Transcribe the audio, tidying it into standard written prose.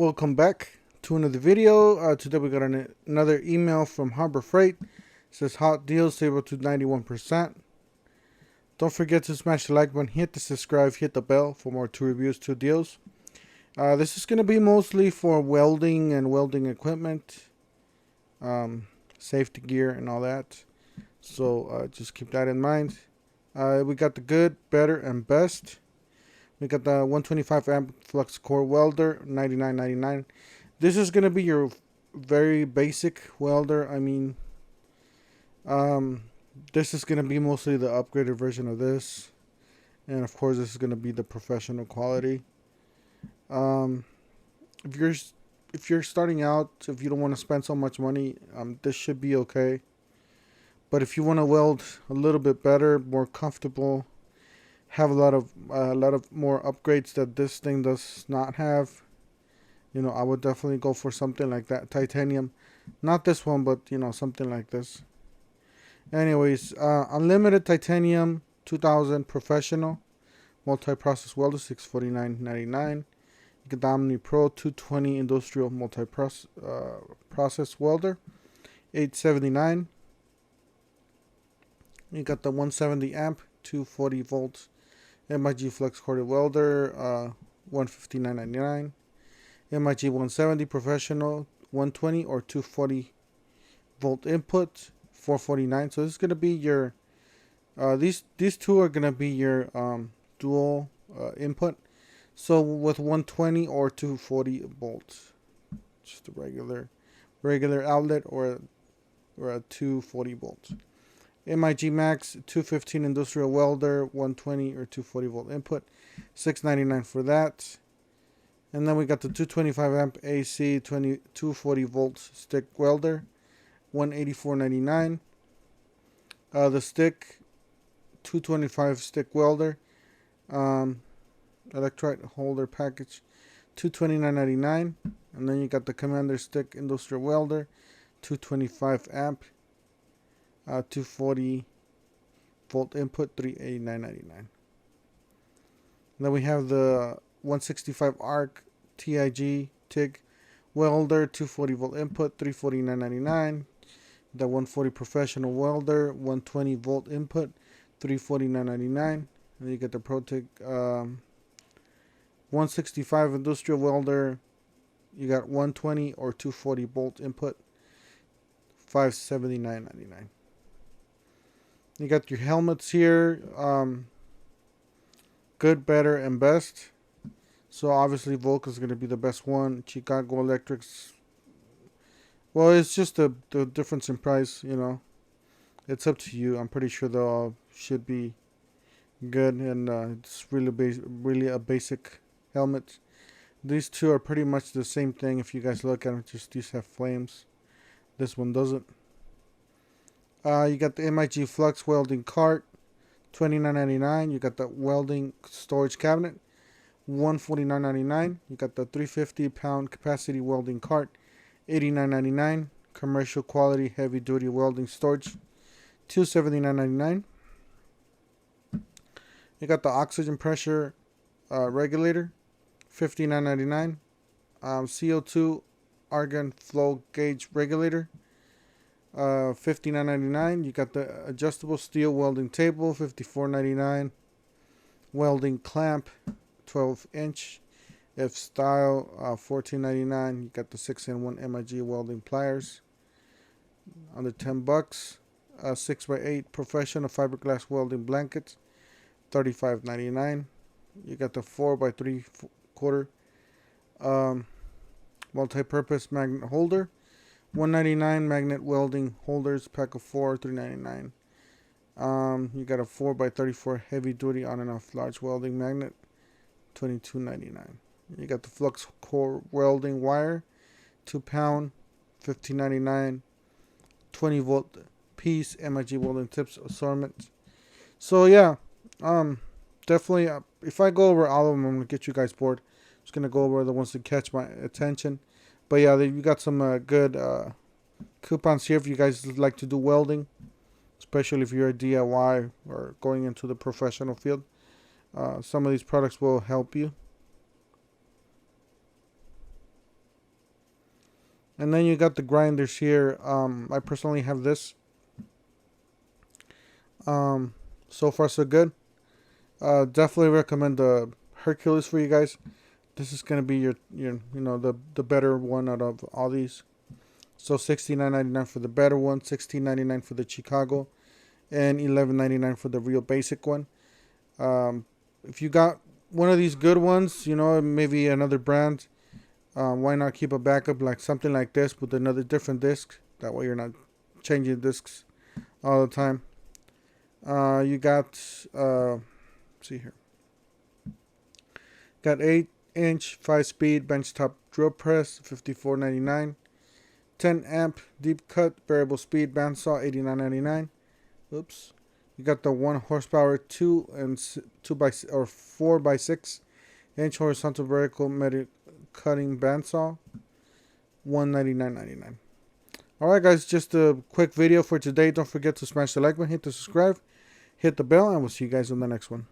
Welcome back to another video. Today we got another email from Harbor Freight. It says hot deals, save up to 91%. Don't forget to smash the like button, hit the subscribe, hit the bell for more 2 reviews, 2 deals. This is going to be mostly for welding and welding equipment, safety gear and all that. So just keep that in mind. We got the good, better, and best. We got the 125 amp flux core welder, $99.99. This is gonna be your very basic welder. I mean, this is gonna be mostly the upgraded version of this, and of course, this is gonna be the professional quality. If you're starting out, if you don't want to spend so much money, this should be okay. But if you want to weld a little bit better, more comfortable, have a lot of more upgrades that this thing does not have, you know, I would definitely go for something like that. Titanium, not this one, but you know, something like this. Anyways, unlimited titanium 2000 professional multi-process welder, $649.99. You get the Omni Pro 220 industrial multi-process welder, $879. You got the 170 amp 240 volts MIG flex corded welder, $159.99. MIG 170 professional 120 or 240 volt input, $449. So this is gonna be your these two are gonna be your dual input. So with 120 or 240 volts, just a regular outlet or a 240 volts. MIG Max 215 industrial welder, 120 or 240 volt input, $699 for that. And then we got the 225 amp AC 240 volts stick welder, $184.99. The stick 225 stick welder, electrolyte holder package, $229.99. And then you got the Commander stick industrial welder, 225 amp. 240 volt input, $389.99. Then we have the 165 arc TIG welder, 240 volt input, $349.99. The 140 professional welder, 120 volt input, $349.99. And you get the ProTig 165 industrial welder. You got 120 or 240 volt input, $579.99. You got your helmets here, good, better, and best. So obviously Volca's going to be the best one. Chicago Electric's, well, it's just the difference in price, you know. It's up to you. I'm pretty sure they all should be good, and it's really a basic helmet. These two are pretty much the same thing. If you guys look at them, just these have flames. This one doesn't. You got the MIG Flux welding cart, $29.99. You got the welding storage cabinet, $149.99. You got the 350-pound capacity welding cart, $89.99. Commercial quality heavy duty welding storage, $279.99. You got the oxygen pressure regulator, $59.99. CO2 argon flow gauge regulator, $59.99. You got the adjustable steel welding table, $54.99. Welding clamp, 12-inch, F style, $14.99. You got the 6-in-1 MIG welding pliers, under $10. 6x8 professional fiberglass welding blankets, $35.99. You got the 4x3/4 multi-purpose magnet holder, $199. Magnet welding holders, pack of 4, $399. You got a 4x34 heavy duty on and off large welding magnet, $22.99. You got the flux core welding wire, 2-pound, $15.99. 20 volt piece MIG welding tips assortment. So yeah, definitely. If I go over all of them, I'm gonna get you guys bored. Just gonna go over the ones that catch my attention. But yeah, you got some good coupons here if you guys like to do welding, especially if you're a DIY or going into the professional field. Some of these products will help you. And then you got the grinders here. I personally have this. So far so good. Definitely recommend the Hercules for you guys. This is gonna be your the better one out of all these. So $69.99 for the better one, $16.99 for the Chicago, and $11.99 for the real basic one. If you got one of these good ones, maybe another brand, why not keep a backup like something like this with another different disc? That way you're not changing discs all the time. You got see here. Got 8-inch 5-speed benchtop drill press, $54.99. 10 amp deep cut variable speed bandsaw, $89.99. Oops. You got the 1 horsepower 4x6 inch horizontal vertical cutting bandsaw, $199.99. Alright guys, just a quick video for today. Don't forget to smash the like button, hit the subscribe, hit the bell, and we'll see you guys on the next one.